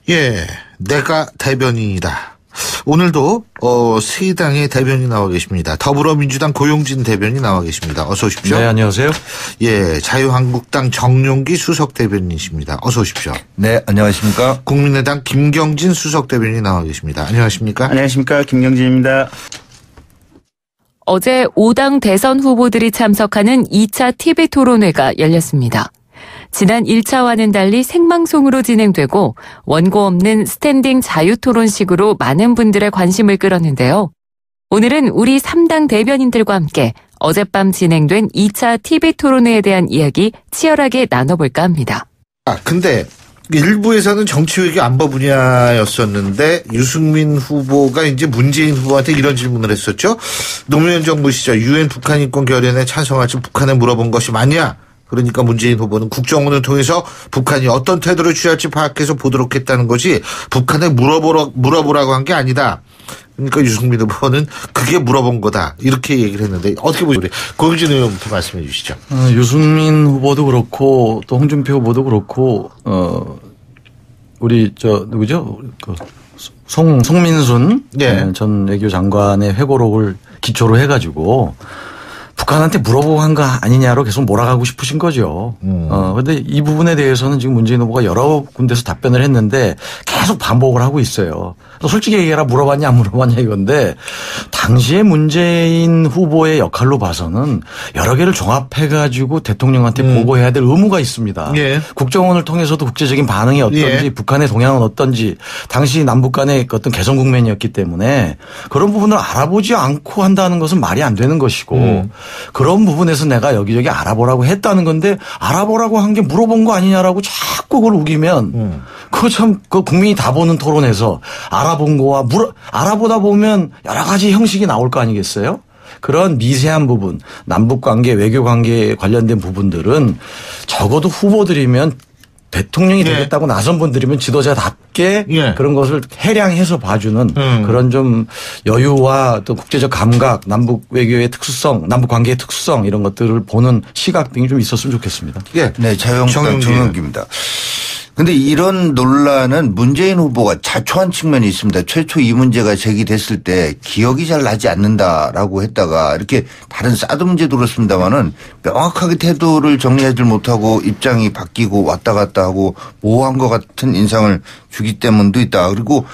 예, 내가 대변인이다. 오늘도 세 당의 대변인이 나와 계십니다. 더불어민주당 고용진 대변인이 나와 계십니다. 어서 오십시오. 네, 안녕하세요. 예, 자유한국당 정용기 수석 대변인이십니다. 어서 오십시오. 네, 안녕하십니까. 국민의당 김경진 수석 대변인이 나와 계십니다. 안녕하십니까. 안녕하십니까. 김경진입니다. 어제 5당 대선 후보들이 참석하는 2차 TV 토론회가 열렸습니다. 지난 1차와는 달리 생방송으로 진행되고 원고 없는 스탠딩 자유토론식으로 많은 분들의 관심을 끌었는데요. 오늘은 우리 3당 대변인들과 함께 어젯밤 진행된 2차 TV 토론회에 대한 이야기 치열하게 나눠볼까 합니다. 근데 일부에서는 정치외교 안보 분야였었는데 유승민 후보가 이제 문재인 후보한테 이런 질문을 했었죠. 노무현 정부 시절 유엔 북한 인권 결의안에 찬성할지 북한에 물어본 것이 맞냐? 그러니까 문재인 후보는 국정원을 통해서 북한이 어떤 태도를 취할지 파악해서 보도록 했다는 것이 북한에 물어보라고 한 게 아니다. 그러니까 유승민 후보는 그게 물어본 거다. 이렇게 얘기를 했는데 어떻게 보세요? 고용진 의원부터 말씀해 주시죠. 유승민 후보도 그렇고 또 홍준표 후보도 그렇고 우리 누구죠? 송민순 네. 전 외교 장관의 회고록을 기초로 해가지고 북한한테 물어보고 한 거 아니냐로 계속 몰아가고 싶으신 거죠. 그런데 이 부분에 대해서는 지금 문재인 후보가 여러 군데서 답변을 했는데 계속 반복을 하고 있어요. 솔직히 얘기해라 물어봤냐 안 물어봤냐 이건데 당시에 문재인 후보의 역할로 봐서는 여러 개를 종합해가지고 대통령한테 보고해야 될 의무가 있습니다. 예. 국정원을 통해서도 국제적인 반응이 어떤지 예. 북한의 동향은 어떤지 당시 남북 간의 어떤 개성 국면이었기 때문에 그런 부분을 알아보지 않고 한다는 것은 말이 안 되는 것이고 그런 부분에서 내가 여기저기 알아보라고 했다는 건데 알아보라고 한 게 물어본 거 아니냐라고 자꾸 그걸 우기면 그거 참 그 국민이 다 보는 토론에서 알아본 거와 알아보다 보면 여러 가지 형식이 나올 거 아니겠어요? 그런 미세한 부분 남북관계 외교관계에 관련된 부분들은 적어도 후보들이면 대통령이 되겠다고 나선 분들이면 지도자답게 그런 것을 해량해서 봐주는 그런 좀 여유와 또 국제적 감각, 남북 외교의 특수성, 남북 관계의 특수성 이런 것들을 보는 시각 등이 좀 있었으면 좋겠습니다. 예. 네, 자유한국당 정용기입니다. 근데 이런 논란은 문재인 후보가 자초한 측면이 있습니다. 최초 이 문제가 제기됐을 때 기억이 잘 나지 않는다라고 했다가 이렇게 다른 사드 문제도 그렇습니다만은 명확하게 태도를 정리하지 못하고 입장이 바뀌고 왔다 갔다 하고 모호한 것 같은 인상을 주기 때문도 있다. 그리고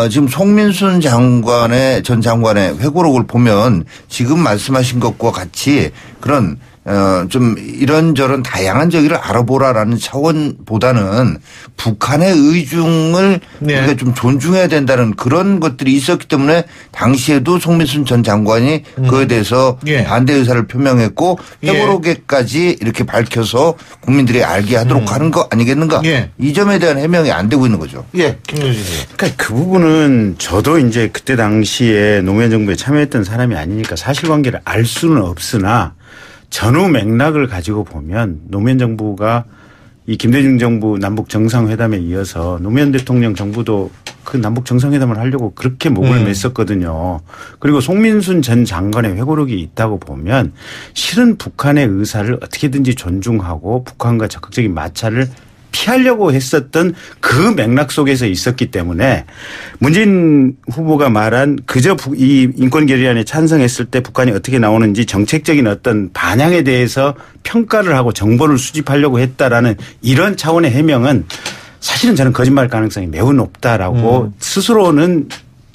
지금 송민순 전 장관의 회고록을 보면 지금 말씀하신 것과 같이 그런 좀 이런저런 다양한 저기를 알아보라라는 차원보다는 북한의 의중을 우리가 좀 존중해야 된다는 그런 것들이 있었기 때문에 당시에도 송민순 전 장관이 그에 대해서 반대 의사를 표명했고 회고록에까지 이렇게 밝혀서 국민들이 알게 하도록 하는 거 아니겠는가. 이 점에 대한 해명이 안 되고 있는 거죠. 예, 김효진 씨. 그러니까 그 부분은 저도 이제 그때 당시에 노무현 정부에 참여했던 사람이 아니니까 사실관계를 알 수는 없으나 전후 맥락을 가지고 보면 노무현 정부가 이 김대중 정부 남북 정상회담에 이어서 노무현 대통령 정부도 그 남북 정상회담을 하려고 그렇게 목을 맸었거든요. 그리고 송민순 전 장관의 회고록이 있다고 보면 실은 북한의 의사를 어떻게든지 존중하고 북한과 적극적인 마찰을 피하려고 했었던 그 맥락 속에서 있었기 때문에 문재인 후보가 말한 그저 이 인권 결의안에 찬성했을 때 북한이 어떻게 나오는지 정책적인 어떤 반향에 대해서 평가를 하고 정보를 수집하려고 했다라는 이런 차원의 해명은 사실은 저는 거짓말 가능성이 매우 높다라고 스스로는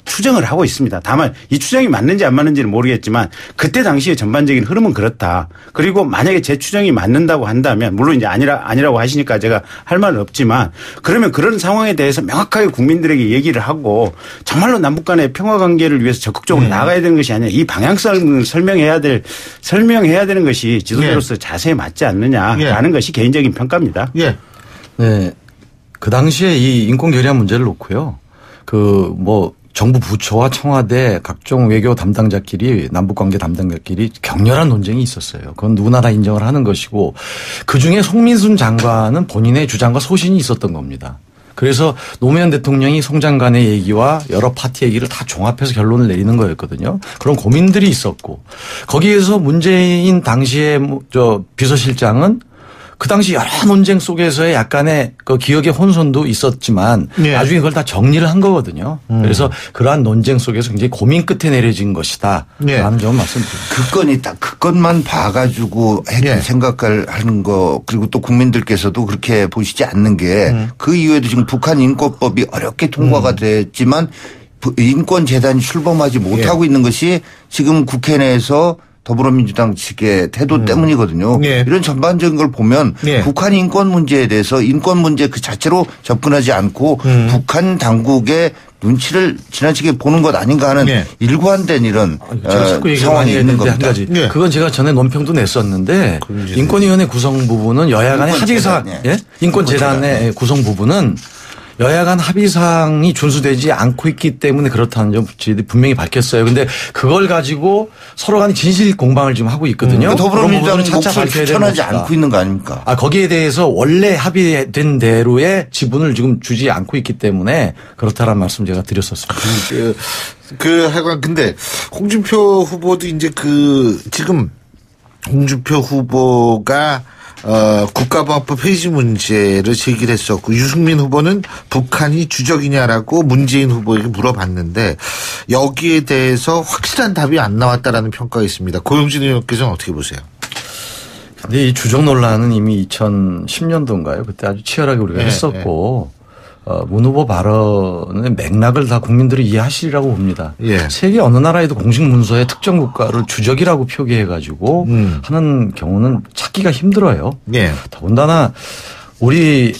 추정을 하고 있습니다. 다만 이 추정이 맞는지 안 맞는지는 모르겠지만 그때 당시의 전반적인 흐름은 그렇다. 그리고 만약에 제 추정이 맞는다고 한다면 물론 이제 아니라고 하시니까 제가 할 말은 없지만 그러면 그런 상황에 대해서 명확하게 국민들에게 얘기를 하고 정말로 남북 간의 평화 관계를 위해서 적극적으로 나가야 되는 것이 아니라 이 방향성을 설명해야 되는 것이 지도자로서 자세에 맞지 않느냐라는 것이 개인적인 평가입니다. 네. 그 당시에 이 인권 결의안 문제를 놓고요. 정부 부처와 청와대 각종 외교 담당자끼리 남북관계 담당자끼리 격렬한 논쟁이 있었어요. 그건 누구나 다 인정을 하는 것이고 그중에 송민순 장관은 본인의 주장과 소신이 있었던 겁니다. 그래서 노무현 대통령이 송 장관의 얘기와 여러 파티 얘기를 다 종합해서 결론을 내리는 거였거든요. 그런 고민들이 있었고 거기에서 문재인 당시의 비서실장은 그 당시 여러 논쟁 속에서의 약간의 그 기억의 혼선도 있었지만 예. 나중에 그걸 다 정리를 한 거거든요. 그래서 그러한 논쟁 속에서 굉장히 고민 끝에 내려진 것이다. 예. 라는 점을 말씀드립니다. 그 건이 딱 그 건만 봐가지고 예. 생각을 하는 거 그리고 또 국민들께서도 그렇게 보시지 않는 게 그 이후에도 지금 북한 인권법이 어렵게 통과가 됐지만 인권재단이 출범하지 못하고 있는 것이 지금 국회 내에서 더불어민주당 측의 태도 때문이거든요. 예. 이런 전반적인 걸 보면 예. 북한 인권 문제에 대해서 인권 문제 그 자체로 접근하지 않고 북한 당국의 눈치를 지나치게 보는 것 아닌가 하는 예. 일관된 이런 제가 자꾸 얘기를 상황이 많이 있는 했는데 한 겁니다. 가지. 예. 그건 제가 전에 논평도 냈었는데 인권위원회 구성 부분은 여야 간의 합의사항, 인권재단, 예. 인권재단의 구성 부분은 여야 간 합의사항이 준수되지 않고 있기 때문에 그렇다는 점 저희들이 분명히 밝혔어요. 근데 그걸 가지고 서로 간에 진실 공방을 지금 하고 있거든요. 더불어민주당 그런 부분은 차차 목소리 밝혀야 되는 추천하지 것이다. 않고 있는 거 아닙니까? 거기에 대해서 원래 합의된 대로의 지분을 지금 주지 않고 있기 때문에 그렇다라는 말씀 제가 드렸었습니다. 하여간 근데 홍준표 후보도 이제 지금 홍준표 후보가 국가보안법 폐지 문제를 제기를 했었고 유승민 후보는 북한이 주적이냐라고 문재인 후보에게 물어봤는데 여기에 대해서 확실한 답이 안 나왔다라는 평가가 있습니다. 고용진 의원께서는 어떻게 보세요? 근데 이 주적 논란은 이미 2010년도인가요? 그때 아주 치열하게 우리가 했었고 문 후보 발언의 맥락을 다 국민들이 이해하시리라고 봅니다. 예. 세계 어느 나라에도 공식 문서에 특정 국가를 주적이라고 표기해가지고 하는 경우는 찾기가 힘들어요. 예. 더군다나 우리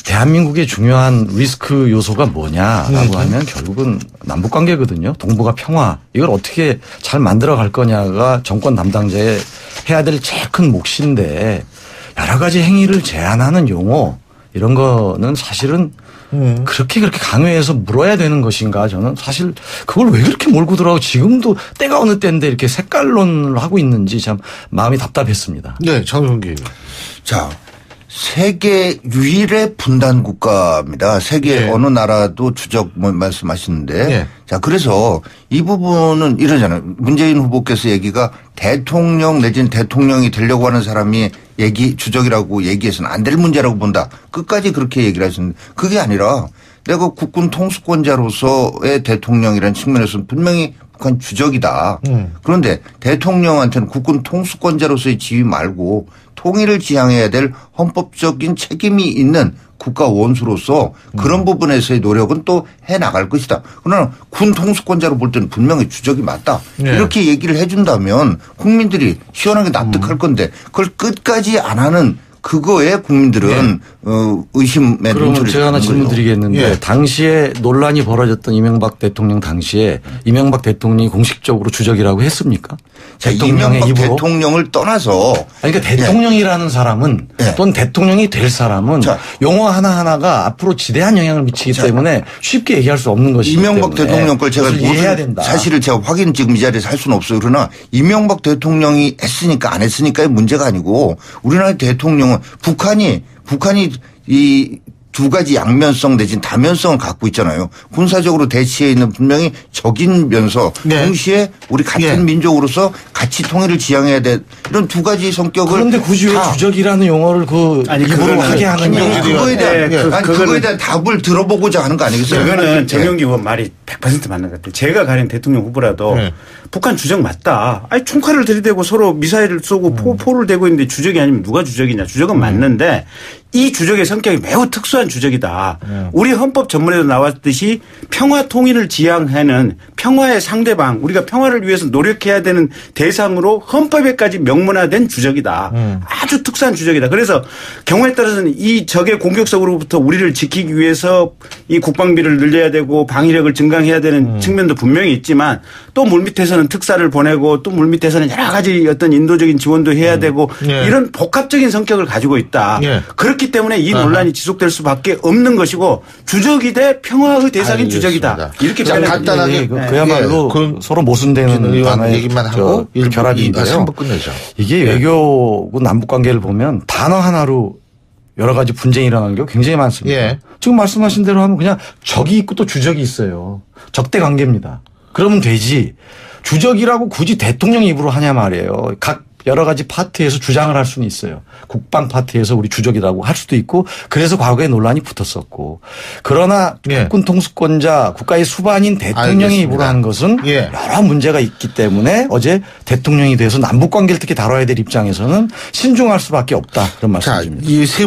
대한민국의 중요한 리스크 요소가 뭐냐라고 하면 결국은 남북관계거든요. 동북아 평화. 이걸 어떻게 잘 만들어 갈 거냐가 정권 담당자의 해야 될 제일 큰 몫인데 여러 가지 행위를 제한하는 용어 이런 거는 사실은 그렇게 강요해서 물어야 되는 것인가 저는 사실 그걸 왜 그렇게 몰고 들어가고 지금도 때가 어느 때인데 이렇게 색깔론을 하고 있는지 참 마음이 답답했습니다. 네, 정성기 의원. 자, 세계 유일의 분단 국가입니다. 세계 예. 어느 나라도 주적 말씀하시는데. 예. 자, 그래서 이 부분은 이러잖아요. 문재인 후보께서 얘기가 대통령 내지는 대통령이 되려고 하는 사람이 주적이라고 얘기해서는 안 될 문제라고 본다. 끝까지 그렇게 얘기를 하셨는데 그게 아니라 내가 국군 통수권자로서의 대통령이라는 측면에서는 분명히 북한 주적이다. 그런데 대통령한테는 국군 통수권자로서의 지위 말고 통일을 지향해야 될 헌법적인 책임이 있는 국가 원수로서 그런 부분에서의 노력은 또 해나갈 것이다. 그러나 군 통수권자로 볼 때는 분명히 주적이 맞다. 네. 이렇게 얘기를 해 준다면 국민들이 시원하게 납득할 건데 그걸 끝까지 안 하는 그거에 국민들은 의심의 그러면 눈초리를 제가 하나 두는 질문 거죠. 드리겠는데 예. 당시에 논란이 벌어졌던 이명박 대통령 당시에 이명박 대통령이 공식적으로 주적이라고 했습니까? 자, 대통령의 이명박 입으로. 대통령을 떠나서 그러니까 대통령이라는 사람은 예. 또는 대통령이 될 사람은 자. 용어 하나하나가 앞으로 지대한 영향을 미치기 때문에 쉽게 얘기할 수 없는 것이기 이명박 때문에 대통령 걸 제가 그것을 이해해야 모든 된다. 사실을 제가 확인 지금 이 자리에서 할 수는 없어요. 그러나 이명박 대통령이 했으니까 안 했으니까의 문제가 아니고 우리나라 대통령은 북한이 이 두 가지 양면성 내지는 다면성을 갖고 있잖아요. 군사적으로 대치해 있는 분명히 적인면서 네. 동시에 우리 같은 네. 민족으로서 같이 통일을 지향해야 돼. 이런 두 가지 성격을 그런데 굳이 왜 다 주적이라는 용어를 아니, 입으로 그거는 하게 하느냐. 그거에 대한 네, 그거에 대한 답을 들어보고자 하는 거 아니겠어요? 그거는 정용기 의원 말이 100% 맞는 것 같아요. 제가 가령 대통령 후보라도 네. 북한 주적 맞다. 아니 총칼을 들이대고 서로 미사일을 쏘고 포를 대고 있는데 주적이 아니면 누가 주적이냐. 주적은 맞는데 이 주적의 성격이 매우 특수한 주적이다. 우리 헌법 전문에도 나왔듯이 평화 통일을 지향하는 평화의 상대방 우리가 평화를 위해서 노력해야 되는 대상으로 헌법에까지 명문화된 주적이다. 아주 특수한 주적이다. 그래서 경우에 따라서는 이 적의 공격성으로부터 우리를 지키기 위해서 이 국방비를 늘려야 되고 방위력을 증강해야 되는 측면도 분명히 있지만 또 물밑에서는 특사를 보내고 또 물밑에서는 여러 가지 어떤 인도적인 지원도 해야 되고 예. 이런 복합적인 성격을 가지고 있다. 예. 그렇기 때문에 이 논란이 지속될 수밖에 없는 것이고 주적이 대 평화의 대상인 알겠습니다. 주적이다. 이렇게 자, 표현해야 간단하게 됩니다. 그야말로 그럼 서로 모순되는 의원 단어의 얘기만 하고 결합인데요. 3부 끝내죠. 이게 외교고 남북 관계를 보면 단어 하나로 여러 가지 분쟁이 일어나는 게 굉장히 많습니다. 예. 지금 말씀하신 대로 하면 그냥 적이 있고 또 주적이 있어요. 적대 관계입니다. 그러면 되지. 주적이라고 굳이 대통령 입으로 하냐 말이에요. 각 여러 가지 파트에서 주장을 할 수는 있어요. 국방 파트에서 우리 주적이라고 할 수도 있고 그래서 과거에 논란이 붙었었고 그러나 국군 통수권자 국가의 수반인 대통령이 입으로 하는 것은 여러 문제가 있기 때문에 어제 대통령이 돼서 남북 관계를 특히 다뤄야 될 입장에서는 신중할 수밖에 없다 그런 말씀입니다.